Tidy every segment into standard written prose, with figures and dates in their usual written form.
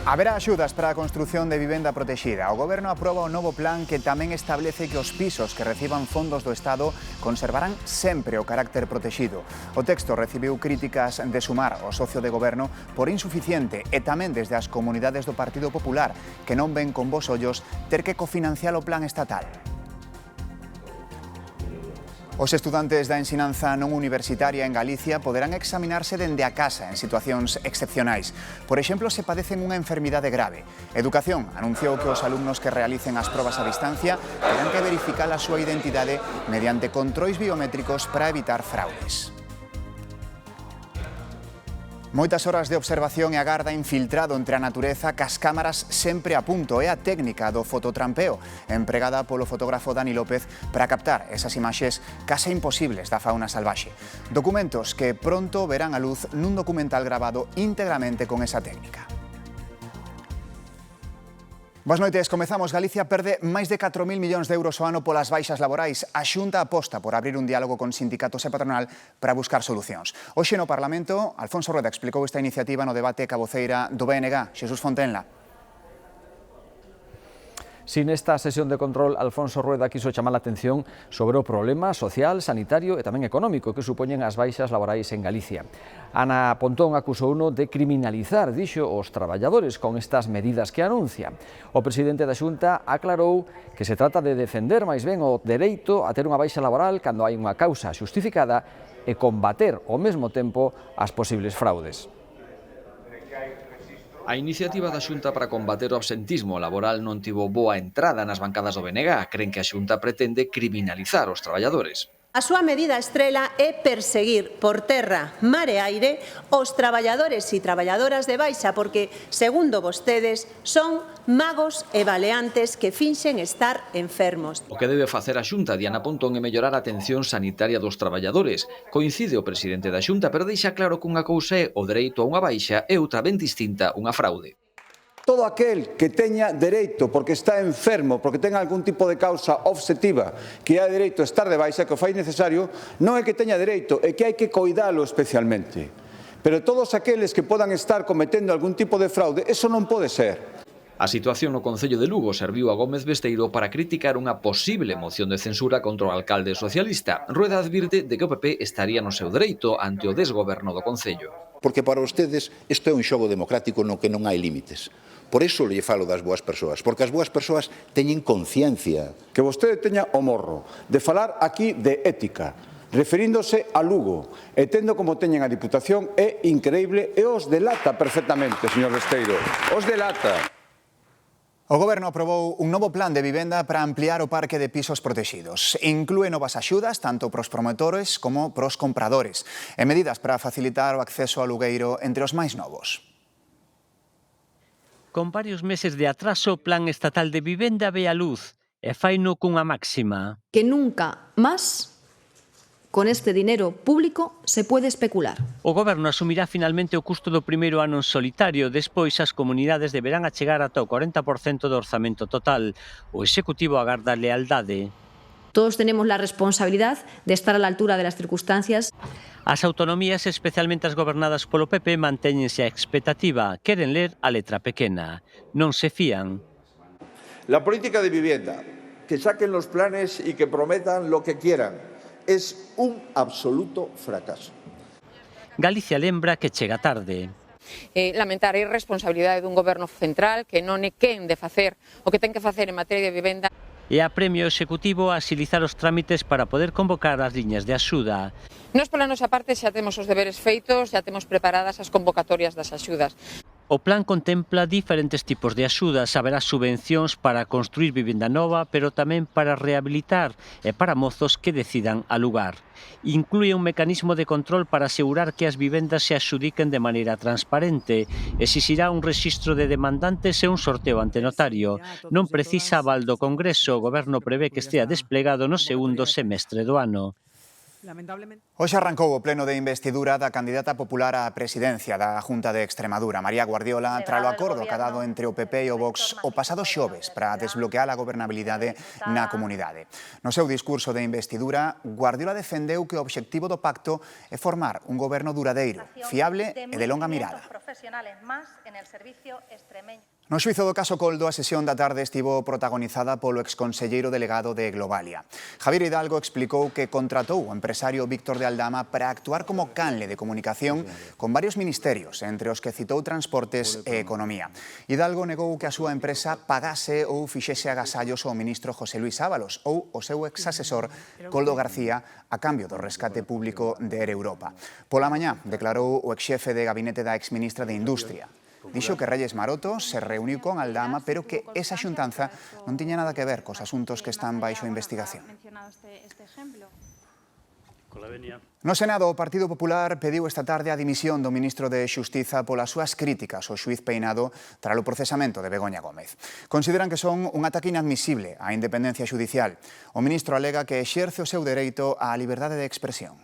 Haberá axudas para a construción de vivenda protexida. O Goberno aproba o novo plan que tamén establece que os pisos que reciban fondos do Estado conservarán sempre o carácter protexido. O texto recibiu críticas de Sumar, o socio de Goberno, por insuficiente e tamén desde as comunidades do Partido Popular, que non ven con bos ollos ter que cofinanciar o plan estatal. Os estudantes da ensinanza non universitaria en Galicia poderán examinarse dende a casa en situacións excepcionais. Por exemplo, se padecen unha enfermidade grave. Educación anunciou que os alumnos que realicen as probas a distancia terán que verificar a súa identidade mediante controis biométricos para evitar fraudes. Moitas horas de observación e agarda infiltrado entre a natureza cas cámaras sempre a punto. É a técnica do fototrampeo empregada polo fotógrafo Dani López para captar esas imaxes case imposibles da fauna salvaxe. Documentos que pronto verán a luz nun documental grabado íntegramente con esa técnica. Boas noites, comezamos. Galicia perde máis de 4.000 millóns de euros ao ano polas baixas laborais. A Xunta aposta por abrir un diálogo con sindicatos e patronal para buscar solucións. Hoxe no Parlamento, Alfonso Rueda explicou esta iniciativa no debate caboceira do BNG. Xesús Fontenla. Sin esta sesión de control, Alfonso Rueda quiso chamar a atención sobre o problema social, sanitario e tamén económico que supoñen as baixas laborais en Galicia. Ana Pontón acusouno de criminalizar, dixo, os traballadores con estas medidas que anuncia. O presidente da Xunta aclarou que se trata de defender máis ben o dereito a ter unha baixa laboral cando hai unha causa xustificada e combater ao mesmo tempo as posibles fraudes. A iniciativa da Xunta para combater o absentismo laboral non tivo boa entrada nas bancadas do BNG. Cren que a Xunta pretende criminalizar os traballadores. A súa medida estrela é perseguir por terra, mar e aire os traballadores e traballadoras de baixa porque, segundo vostedes, son magos e baleantes que finxen estar enfermos. O que debe facer a Xunta, Diana Pontón, é mellorar a atención sanitaria dos traballadores. Coincide o presidente da Xunta, pero deixa claro que unha cousa é o dereito a unha baixa e outra ben distinta, unha fraude. Todo aquel que teña dereito porque está enfermo, porque ten algún tipo de causa obxectiva que hai dereito a estar de baixa, que o fai necesario, non é que teña dereito, é que hai que coidalo especialmente. Pero todos aqueles que podan estar cometendo algún tipo de fraude, eso non pode ser. A situación no Concello de Lugo serviu a Gómez Besteiro para criticar unha posible moción de censura contra o alcalde socialista. Rueda advirte de que o PP estaría no seu dereito ante o desgoberno do Concello. Porque para vostedes isto é un xogo democrático no que non hai límites. Por iso lle falo das boas persoas, porque as boas persoas teñen conciencia. Que vostede teña o morro de falar aquí de ética, referíndose a Lugo, e tendo como teñen a Diputación, é increíble e os delata perfectamente, señor Besteiro, os delata. O Goberno aprobou un novo plan de vivenda para ampliar o parque de pisos protexidos. Inclúe novas axudas tanto para os promotores como para os compradores e medidas para facilitar o acceso ao alugueiro entre os máis novos. Con varios meses de atraso, o Plan Estatal de Vivenda ve a luz e faino cunha máxima. Que nunca máis con este dinero público se puede especular. O Goberno asumirá finalmente o custo do primeiro ano en solitario, despois as comunidades deberán achegar ata o 40% do orzamento total. O Executivo agarda lealdade. Todos tenemos la responsabilidad de estar a la altura de las circunstancias. As autonomías, especialmente as gobernadas polo PP, mantéñense a expectativa. Queren ler a letra pequena. Non se fían. La política de vivienda, que saquen los planes y que prometan lo que quieran, es un absoluto fracaso. Galicia lembra que chega tarde. Lamentar a irresponsabilidade dun goberno central que non é quen de facer o que ten que facer en materia de vivenda. E apremia o Executivo a axilizar os trámites para poder convocar as liñas de axuda. Nós, pola nosa parte, xa temos os deberes feitos, xa temos preparadas as convocatorias das axudas. O plan contempla diferentes tipos de axudas. Haberá subvencións para construir vivenda nova, pero tamén para rehabilitar e para mozos que decidan alugar. Inclúe un mecanismo de control para asegurar que as vivendas se axudiquen de maneira transparente. Exixirá un rexistro de demandantes e un sorteo ante notario. Non precisa aval do Congreso. O Goberno prevé que estea desplegado no segundo semestre do ano. Hoxe arrancou o pleno de investidura da candidata popular á presidencia da Junta de Extremadura, María Guardiola, tralo acordo acadado entre o PP e o Vox o pasado xoves para desbloquear a gobernabilidade na comunidade. No seu discurso de investidura, Guardiola defendeu que o obxectivo do pacto é formar un goberno duradeiro, fiable e de longa mirada. No xuizo do caso Coldo, a sesión da tarde estivo protagonizada polo exconselleiro delegado de Globalia. Javier Hidalgo explicou que contratou o empresario Víctor de Aldama para actuar como canle de comunicación con varios ministerios, entre os que citou Transportes e Economía. Hidalgo negou que a súa empresa pagase ou fixese agasallos ao ministro José Luis Ábalos ou o seu exasesor Coldo García a cambio do rescate público de Air Europa. Pola mañá declarou o exxefe de gabinete da exministra de Industria. Dixo que Reyes Maroto se reuniu con Aldama, pero que esa xuntanza non tiña nada que ver cos asuntos que están baixo investigación. No Senado, o Partido Popular pediu esta tarde a dimisión do ministro de Xustiza polas súas críticas ao xuiz Peinado tralo procesamento de Begoña Gómez. Consideran que son un ataque inadmisible á independencia xudicial. O ministro alega que exerce o seu dereito á liberdade de expresión.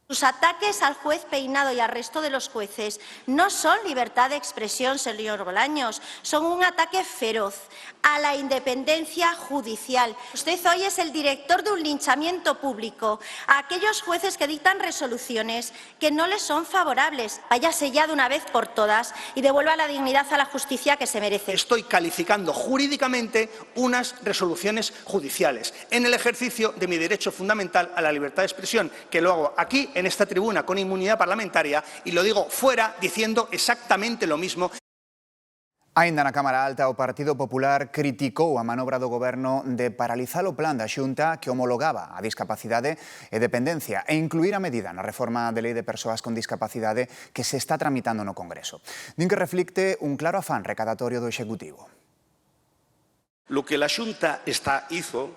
Sus ataques al juez Peinado y al resto de los jueces no son libertad de expresión, señor Bolaños, son un ataque feroz a la independencia judicial. Usted hoy es el director de un linchamiento público a aquellos jueces que dictan resoluciones que no les son favorables. Váyase ya de una vez por todas y devuelva la dignidad a la justicia que se merece. Estoy calificando jurídicamente unas resoluciones judiciales en el ejercicio de mi derecho fundamental a la libertad de expresión, que lo hago aquí en esta tribuna con inmunidad parlamentaria y lo digo fuera diciendo exactamente lo mismo. Aínda na Cámara Alta, o Partido Popular criticou a manobra do Goberno de paralizar o plan da Xunta que homologaba a discapacidade e dependencia e incluir a medida na reforma de Lei de Persoas con Discapacidade que se está tramitando no Congreso. Din que reflicte un claro afán recadatorio do Executivo. Lo que la Xunta hizo,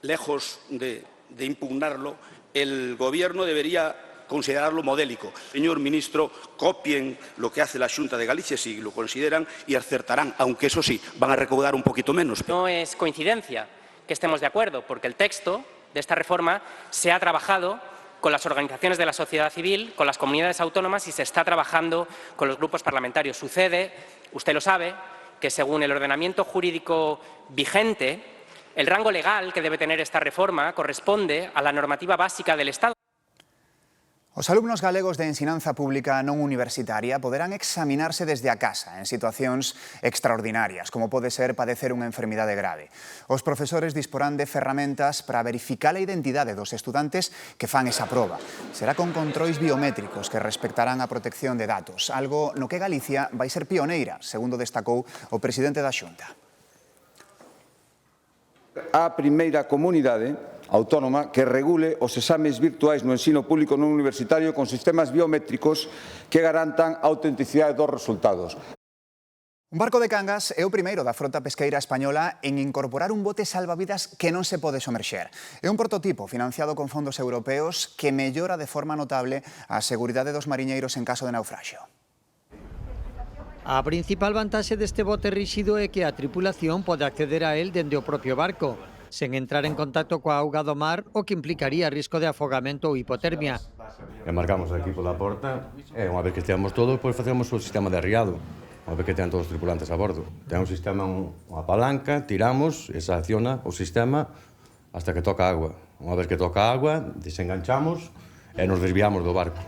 lejos de impugnarlo, el Gobierno debería considerarlo modélico. Señor ministro, copien lo que hace la Xunta de Galicia si lo consideran y acertarán, aunque eso sí, van a recaudar un poquito menos. No es coincidencia que estemos de acuerdo, porque el texto de esta reforma se ha trabajado con las organizaciones de la sociedad civil, con las comunidades autónomas y se está trabajando con los grupos parlamentarios. Sucede, usted lo sabe, que según el ordenamiento jurídico vigente, el rango legal que debe tener esta reforma corresponde a la normativa básica del Estado. Os alumnos galegos de ensinanza pública non universitaria poderán examinarse desde a casa en situacións extraordinarias, como pode ser padecer unha enfermidade grave. Os profesores disporán de ferramentas para verificar a identidade dos estudantes que fan esa proba. Será con controis biométricos que respectarán a protección de datos, algo no que Galicia vai ser pioneira, segundo destacou o presidente da Xunta. A primeira comunidade autónoma que regule os exames virtuais no ensino público non universitario con sistemas biométricos que garantan a autenticidade dos resultados. Un barco de Cangas é o primeiro da frota pesqueira española en incorporar un bote salvavidas que non se pode somerxer. É un prototipo financiado con fondos europeos que mellora de forma notable a seguridade dos mariñeiros en caso de naufraxio. A principal vantaxe deste bote ríxido é que a tripulación pode acceder a él dende o propio barco, sen entrar en contacto coa auga do mar, o que implicaría risco de afogamento ou hipotermia. Embarcamos aquí pola porta e unha vez que esteamos todos, pois facemos o sistema de arriado. Unha vez que tean todos os tripulantes a bordo. Ten un sistema, unha palanca, tiramos e se acciona o sistema hasta que toca agua. Unha vez que toca agua, desenganchamos e nos desviamos do barco.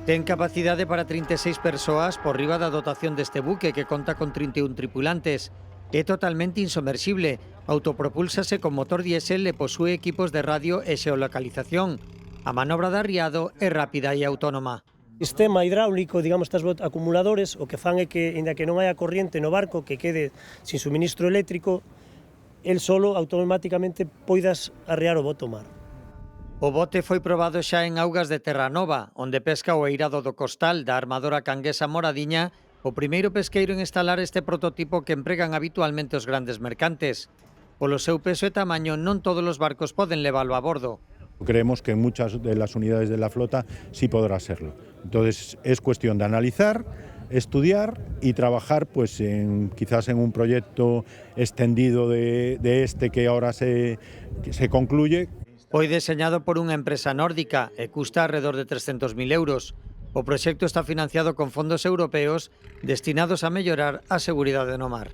Ten capacidade para 36 persoas por riba da dotación deste buque que conta con 31 tripulantes. É totalmente insomersible, autopropúlsase con motor diésel e posúe equipos de radio e xeolocalización. A manobra de arriado é rápida e autónoma. Sistema hidráulico, digamos, estas acumuladores, o que fan é que, inda que non haya corriente no barco que quede sin suministro eléctrico, el solo automáticamente poidas arrear o bote ao mar. O bote foi probado xa en augas de Terranova, onde pesca o eirado do costal da armadora canguesa Moradiña, o primeiro pesqueiro en instalar este prototipo que empregan habitualmente os grandes mercantes. Polo seu peso e tamaño, non todos os barcos poden leválo a bordo. Creemos que en muchas de las unidades de la flota sí podrá serlo. Entonces es cuestión de analizar, estudiar y trabajar pues quizás en un proyecto extendido de este que ahora se concluye. Foi deseñado por unha empresa nórdica e custa alrededor de 300.000 euros. O proxecto está financiado con fondos europeos destinados a mellorar a seguridade no mar.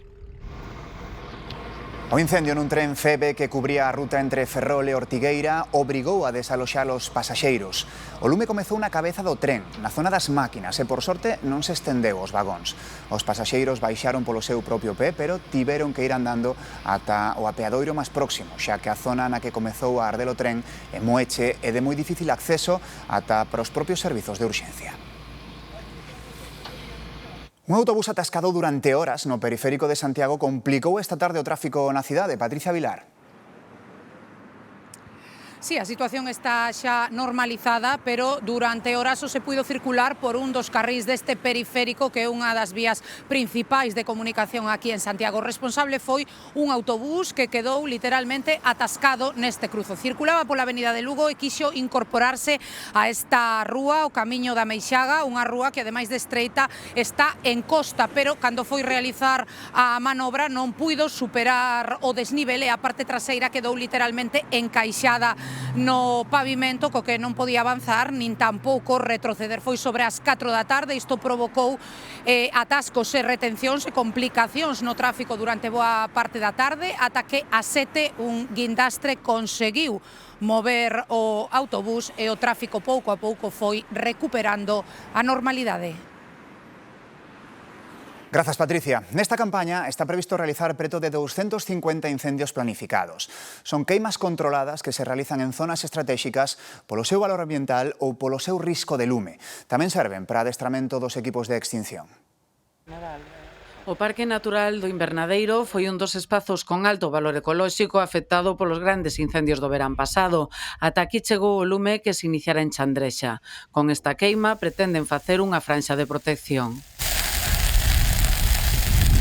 O incendio nun tren Febe que cubría a ruta entre Ferrol e Ortigueira obrigou a desaloxar os pasaxeiros. O lume comezou na cabeza do tren, na zona das máquinas, e por sorte non se estendeu aos vagóns. Os pasaxeiros baixaron polo seu propio pé, pero tiveron que ir andando ata o apeadoiro máis próximo, xa que a zona na que comezou a arder o tren é moeche e de moi difícil acceso ata para os propios servizos de urxencia. Un autobús atascado durante horas no periférico de Santiago complicou esta tarde o tráfico na cidade. Patricia Vilar. Sí, a situación está xa normalizada, pero durante horas só se puido circular por un dos carrís deste periférico que é unha das vías principais de comunicación aquí en Santiago. O responsable foi un autobús que quedou literalmente atascado neste cruzo. Circulaba pola avenida de Lugo e quixo incorporarse a esta rúa, o Camiño da Meixaga, unha rúa que ademais de estreita está en costa, pero cando foi realizar a manobra non puido superar o desnivel e a parte traseira quedou literalmente encaixada no pavimento, co que non podía avanzar nin tampouco retroceder. Foi sobre as 4 da tarde, isto provocou atascos e retencións e complicacións no tráfico durante boa parte da tarde, ata que a 7 un guindastre conseguiu mover o autobús e o tráfico pouco a pouco foi recuperando a normalidade. Grazas, Patricia. Nesta campaña está previsto realizar preto de 250 incendios planificados. Son queimas controladas que se realizan en zonas estratégicas polo seu valor ambiental ou polo seu risco de lume. Tamén serven para adestramento dos equipos de extinción. O Parque Natural do Invernadeiro foi un dos espazos con alto valor ecolóxico afectado polos grandes incendios do verán pasado. Ata aquí chegou o lume que se iniciara en Chandrexa. Con esta queima pretenden facer unha franxa de protección.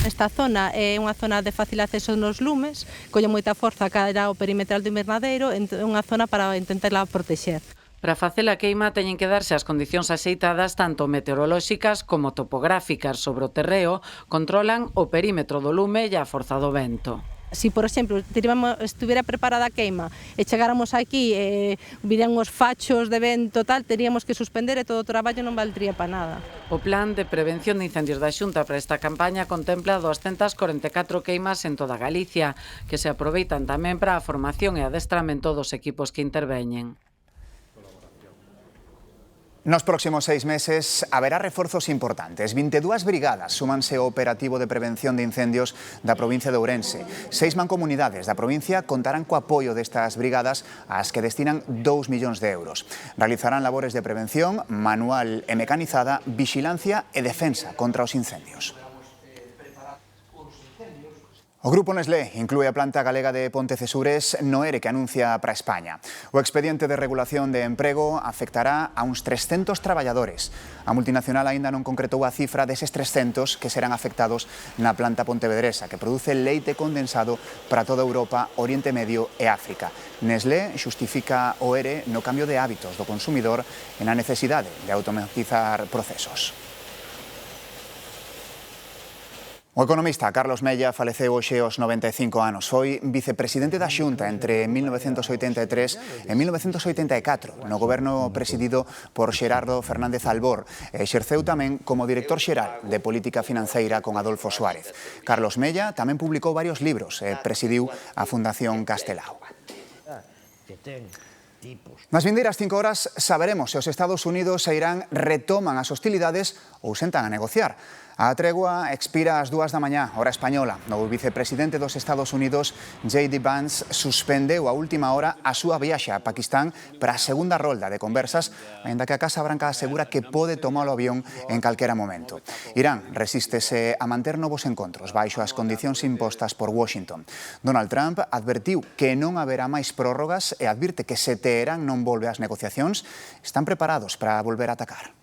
Esta zona é unha zona de fácil acceso nos lumes, colle moita forza cara ao perimetral do Invernadeiro, é unha zona para intentarla protexer. Para facer a queima teñen que darse as condicións axeitadas tanto meteorolóxicas como topográficas sobre o terreo, controlan o perímetro do lume e a forza do vento. Si, por exemplo, estuviera preparada a queima e chegáramos aquí e virían os fachos de vento tal, teríamos que suspender e todo o traballo non valdría para nada. O plan de prevención de incendios da Xunta para esta campaña contempla 244 queimas en toda Galicia, que se aproveitan tamén para a formación e adestramento dos equipos que interveñen. Nos próximos 6 meses haberá reforzos importantes. 22 brigadas súmanse ao operativo de prevención de incendios da provincia de Ourense. 6 mancomunidades da provincia contarán co apoio destas brigadas ás que destinan 2 millóns de euros. Realizarán labores de prevención, manual e mecanizada, vixilancia e defensa contra os incendios. O Grupo Nestlé inclúe a planta galega de Pontecesures no ERE que anuncia para España. O expediente de regulación de emprego afectará a uns 300 traballadores. A multinacional aínda non concretou a cifra deses 300 que serán afectados na planta pontevedresa, que produce leite condensado para toda Europa, Oriente Medio e África. Nestlé xustifica o ERE no cambio de hábitos do consumidor e na necesidade de automatizar procesos. O economista Carlos Mella faleceu hoxe aos 95 anos. Foi vicepresidente da Xunta entre 1983 e 1984 no goberno presidido por Xerardo Fernández Albor e exerceu tamén como director xeral de política financeira con Adolfo Suárez. Carlos Mella tamén publicou varios libros e presidiu a Fundación Castelao. Nas vindeiras 5 horas saberemos se os Estados Unidos e Irán retoman as hostilidades ou sentan a negociar. A tregua expira ás 2 da mañá, hora española. O vicepresidente dos Estados Unidos, J.D. Vance, suspendeu a última hora a súa viaxe a Pakistán para a segunda rolda de conversas, aínda que a Casa Branca asegura que pode tomar o avión en calquera momento. Irán resístese a manter novos encontros baixo as condicións impostas por Washington. Donald Trump advertiu que non haberá máis prórrogas e advirte que se Teherán non volve ás negociacións, están preparados para volver a atacar.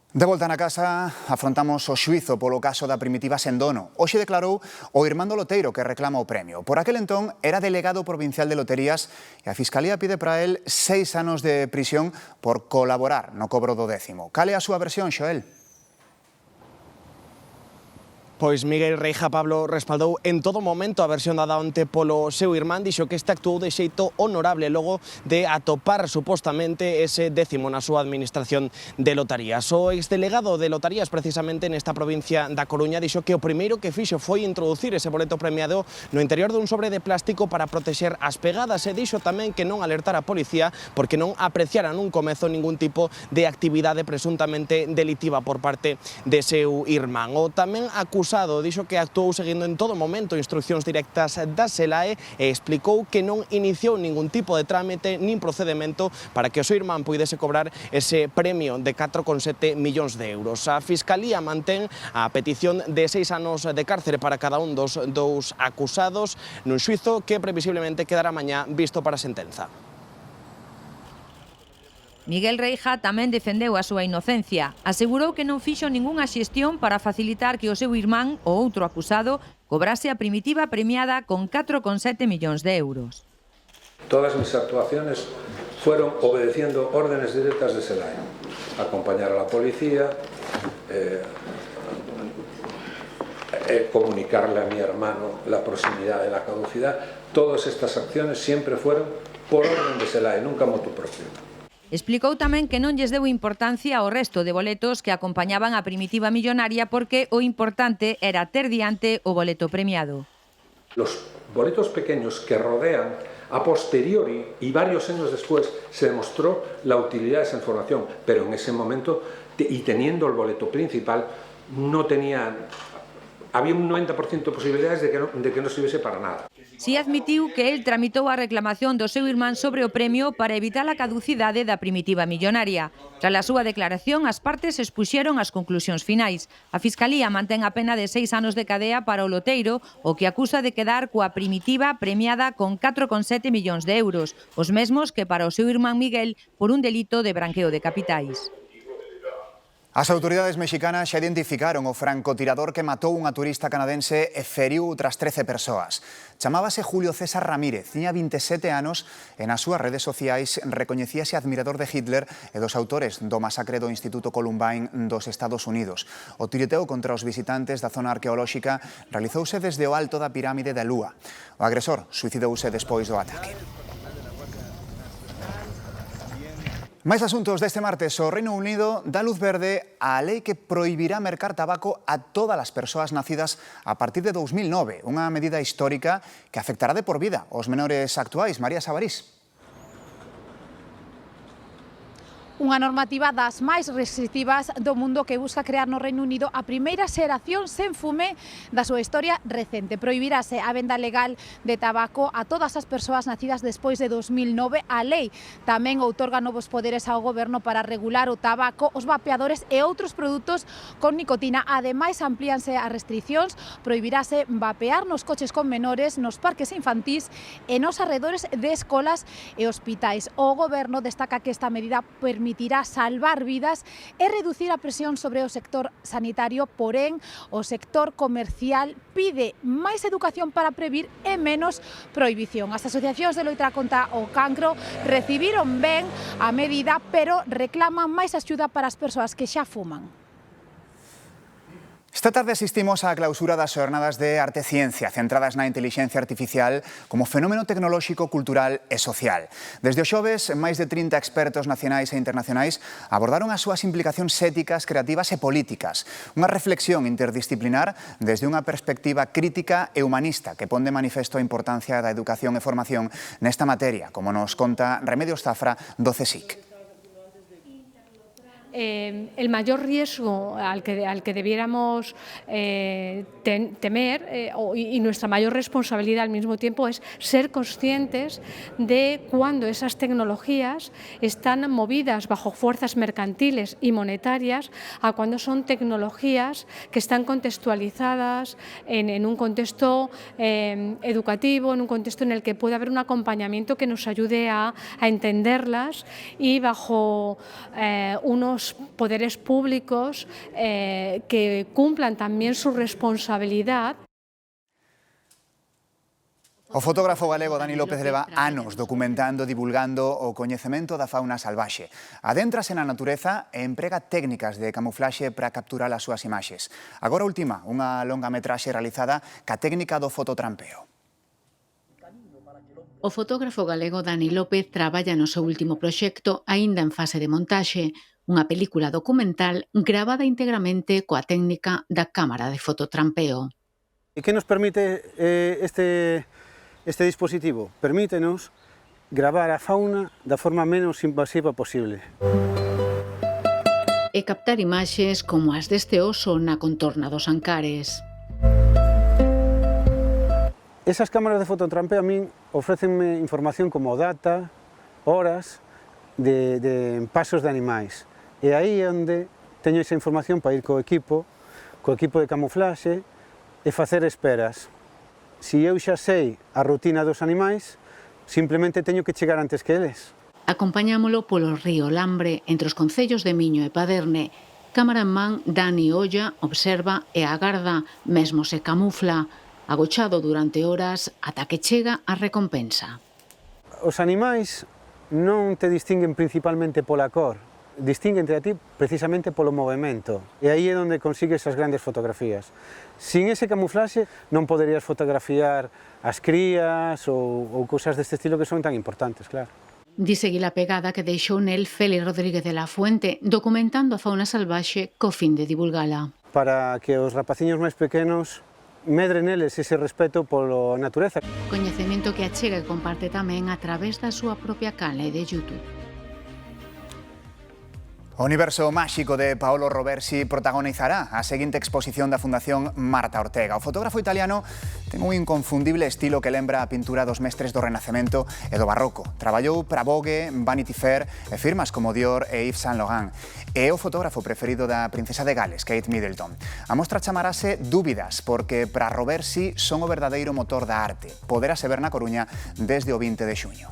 De volta na casa, afrontamos o xuizo polo caso da Primitiva Sendono. Hoxe declarou o Irmando Loteiro que reclama o premio. Por aquel entón era delegado provincial de loterías e a Fiscalía pide para él 6 anos de prisión por colaborar no cobro do 10º. Cal é a súa versión, Xoel? Pois Miguel Reija Pablo respaldou en todo momento a versión dada onte polo seu irmán, dixo que este actuou de xeito honorable logo de atopar supostamente ese 10º na súa administración de lotarías. O exdelegado de lotarías precisamente nesta provincia da Coruña dixo que o primeiro que fixo foi introducir ese boleto premiado no interior dun sobre de plástico para protexer as pegadas e dixo tamén que non alertara a policía porque non apreciara nun comezo ningún tipo de actividade presuntamente delitiva por parte de seu irmán. O tamén acusado dixo que actuou seguindo en todo momento instruccións directas da SELAE e explicou que non iniciou ningún tipo de trámite nin procedemento para que o seu irmán puidese cobrar ese premio de 4,7 millóns de euros. A Fiscalía mantén a petición de 6 anos de cárcere para cada un dos dous acusados nun xuízo que previsiblemente quedará mañá visto para sentenza. Miguel Reija tamén defendeu a súa inocencia. Asegurou que non fixo ningunha xestión para facilitar que o seu irmán, o outro acusado, cobrase a primitiva premiada con 4,7 millóns de euros. Todas mis actuaciones fueron obedeciendo órdenes directas de SELAE. Acompañar a la policía, comunicarle a mi hermano la proximidad de la caducidad. Todas estas acciones siempre fueron por orden de SELAE, nunca motu propio. Explicou tamén que non lles deu importancia ao resto de boletos que acompañaban a primitiva millonaria porque o importante era ter diante o boleto premiado. Los boletos pequeños que rodean a posteriori y varios años después se demostró la utilidad de esa información, pero en ese momento y teniendo el boleto principal no tenía, había un 90% de posibilidades de que no sirviese para nada. Si admitiu que el tramitou a reclamación do seu irmán sobre o premio para evitar a caducidade da primitiva millonaria. Tras a súa declaración, as partes expuxeron as conclusións finais. A Fiscalía mantén a pena de 6 anos de cadea para o loteiro, o que acusa de quedar coa primitiva premiada con 4,7 millóns de euros, os mesmos que para o seu irmán Miguel por un delito de branqueo de capitais. As autoridades mexicanas xa identificaron o francotirador que matou unha turista canadense e feriu outras 13 persoas. Chamábase Julio César Ramírez, tiña 27 anos e nas súas redes sociais recoñecíase admirador de Hitler e dos autores do masacre do Instituto Columbine dos Estados Unidos. O tireteo contra os visitantes da zona arqueolóxica realizouse desde o alto da pirámide da Lúa. O agresor suicidouse despois do ataque. Máis asuntos deste martes. O Reino Unido dá luz verde á lei que prohibirá mercar tabaco a todas as persoas nacidas a partir de 2009, unha medida histórica que afectará de por vida aos menores actuais. María Sabarís. Unha normativa das máis restrictivas do mundo que busca crear no Reino Unido a primeira xeración sen fume da súa historia recente. Prohibirase a venda legal de tabaco a todas as persoas nacidas despois de 2009. A lei tamén outorga novos poderes ao goberno para regular o tabaco, os vapeadores e outros produtos con nicotina. Ademais, amplíanse as restriccións, prohibirase vapear nos coches con menores, nos parques infantís e nos arredores de escolas e hospitais. O goberno destaca que esta medida permitirá salvar vidas e reducir a presión sobre o sector sanitario, porén o sector comercial pide máis educación para previr e menos prohibición. As asociacións de loita contra o cancro recibiron ben a medida, pero reclaman máis axuda para as persoas que xa fuman. Esta tarde asistimos á clausura das xornadas de Arte e Ciencia, centradas na intelixencia artificial como fenómeno tecnolóxico, cultural e social. Desde o xoves, máis de 30 expertos nacionais e internacionais abordaron as súas implicacións éticas, creativas e políticas. Unha reflexión interdisciplinar desde unha perspectiva crítica e humanista que pon de manifesto a importancia da educación e formación nesta materia, como nos conta Remedios Zafra do CSIC. El mayor riesgo al que debiéramos temer y nuestra mayor responsabilidad al mismo tiempo es ser conscientes de cuando esas tecnologías están movidas bajo fuerzas mercantiles y monetarias a cuando son tecnologías que están contextualizadas en un contexto educativo, en un contexto en el que puede haber un acompañamiento que nos ayude a entenderlas y bajo unos poderes públicos que cumplan también su responsabilidad. O fotógrafo galego Dani López leva anos documentando e divulgando o coñecemento da fauna salvaxe. Adéntrase na natureza e emprega técnicas de camuflaxe para capturar as súas imaxes. Agora última, unha longa metraxe realizada ca técnica do fototrampeo. O fotógrafo galego Dani López traballa no seu último proxecto, aínda en fase de montaxe, unha película documental gravada íntegramente coa técnica da cámara de fototrampeo. E que nos permite este dispositivo? Permítenos gravar a fauna da forma menos invasiva posible. E captar imaxes como as deste oso na contorna dos Ancares. Esas cámaras de fototrampeo a min ofrécenme información como data, horas de pasos de animais. E aí é onde teño esa información para ir co equipo de camuflaxe e facer esperas. Si eu xa sei a rutina dos animais, simplemente teño que chegar antes que eles. Acompañámolo polo río Lambre, entre os concellos de Miño e Paderne. Camaraman Dani olla, observa e agarda, mesmo se camufla, agochado durante horas ata que chega a recompensa. Os animais non te distinguen principalmente pola cor, distinguente a ti precisamente polo movimento. E aí é onde consigues as grandes fotografías. Sin ese camuflaxe non poderías fotografiar as crías ou cousas deste estilo que son tan importantes, claro. Di seguir a pegada que deixou nel Félix Rodríguez de la Fuente, documentando a fauna salvaxe co fin de divulgala. Para que os rapaciños máis pequenos medre neles ese respeto polo natureza. Coñecemento que achega e comparte tamén a través da súa propia canle de YouTube. O universo máxico de Paolo Roversi protagonizará a seguinte exposición da Fundación Marta Ortega. O fotógrafo italiano ten un inconfundible estilo que lembra a pintura dos mestres do Renacemento e do Barroco. Traballou para Vogue, Vanity Fair e firmas como Dior e Yves Saint Laurent. É o fotógrafo preferido da princesa de Gales, Kate Middleton. A mostra chamarase Dúbidas, porque para Roversi son o verdadeiro motor da arte. Poderase ver na Coruña desde o 20 de xuño.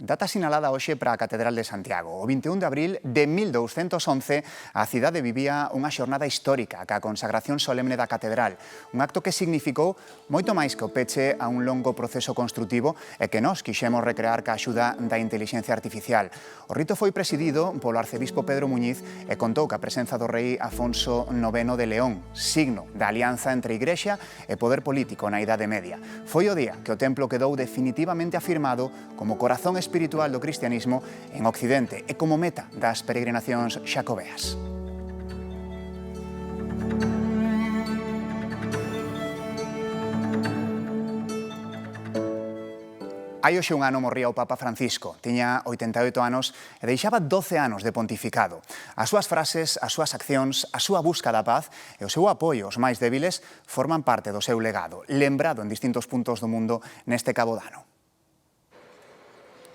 Data sinalada hoxe para a Catedral de Santiago. O 21 de abril de 1211, a cidade vivía unha xornada histórica ca consagración solemne da Catedral. Un acto que significou moito máis que o peche a un longo proceso construtivo e que nós quixemos recrear ca axuda da intelixencia artificial. O rito foi presidido polo arcebispo Pedro Muñiz e contou ca presenza do rei Afonso IX de León, signo da alianza entre Igrexa e poder político na Idade Media. Foi o día que o templo quedou definitivamente afirmado como corazón espiritual do cristianismo en Occidente e como meta das peregrinacións xacobeas. Hai hoxe un ano morría o Papa Francisco. Tiña 88 anos e deixaba 12 anos de pontificado. As súas frases, as súas accións, a súa busca da paz e o seu apoio aos máis débiles forman parte do seu legado, lembrado en distintos puntos do mundo neste cabo dano.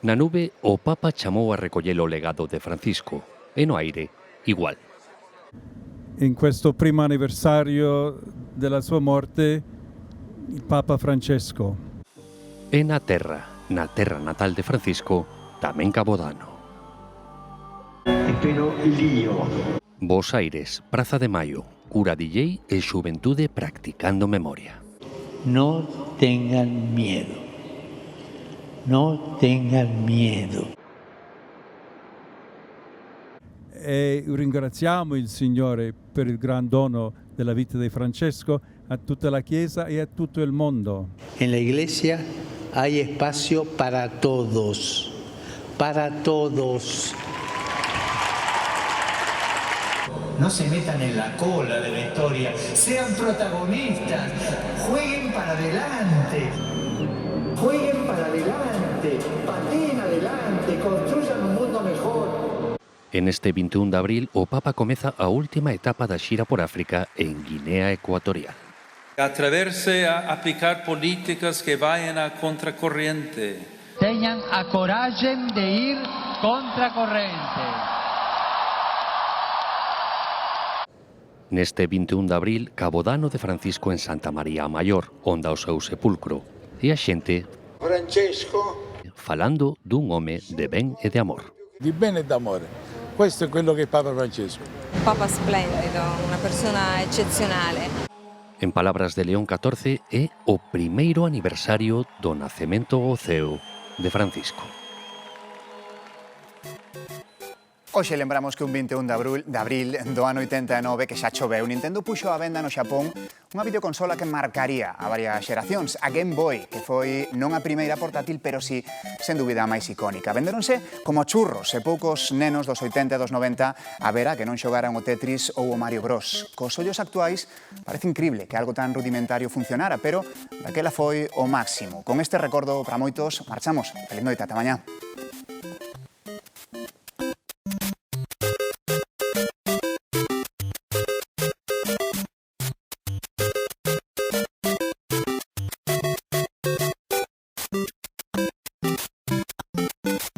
Na nube, o Papa chamou a recoller o legado de Francisco, e no aire, igual. In questo primo anniversario della sua morte, il Papa Francesco. E na terra natal de Francisco, tamén cabodano. Pero lío. Bos Aires, Praza de Maio, cura DJ e xuventude practicando memoria. No tengan miedo. No tengan miedo. E ringraziamo il Signore per il gran dono della vita di Francesco a tutta la Chiesa e a tutto il mondo. En la Iglesia hay espacio para todos. Para todos. No se metan en la cola de la historia. Sean protagonistas. Jueguen para adelante. Jueguen para adelante, pateen adelante, construyan un mundo mejor. En este 21 de abril, o Papa comeza a última etapa da xira por África en Guinea Ecuatorial. Atreverse a aplicar políticas que vayan a contracorriente. Tengan a coraje de ir contracorriente. Neste 21 de abril, cabodano de Francisco en Santa María a Maior, onde o seu sepulcro. E a xente Francesco falando dun home de ben e de amor. Di bene e d'amore. Questo è quello che è Papa Francesco. Papa splendido, una persona eccezionale. En palabras de León XIV, é o primeiro aniversario do nacemento ao ceo de Francisco. Hoxe lembramos que un 21 de abril do ano 89, que xa choveu, Nintendo puxo á venda no Xapón unha videoconsola que marcaría a varias xeracións, a Game Boy, que foi non a primeira portátil, pero sí, sen dúbida, a máis icónica. Vendéronse como churros e poucos nenos dos 80 e dos 90 a vera que non xogaran o Tetris ou o Mario Bros. Cos ollos actuais parece incrible que algo tan rudimentario funcionara, pero daquela foi o máximo. Con este recordo para moitos, marchamos. Feliz noite, ata mañá.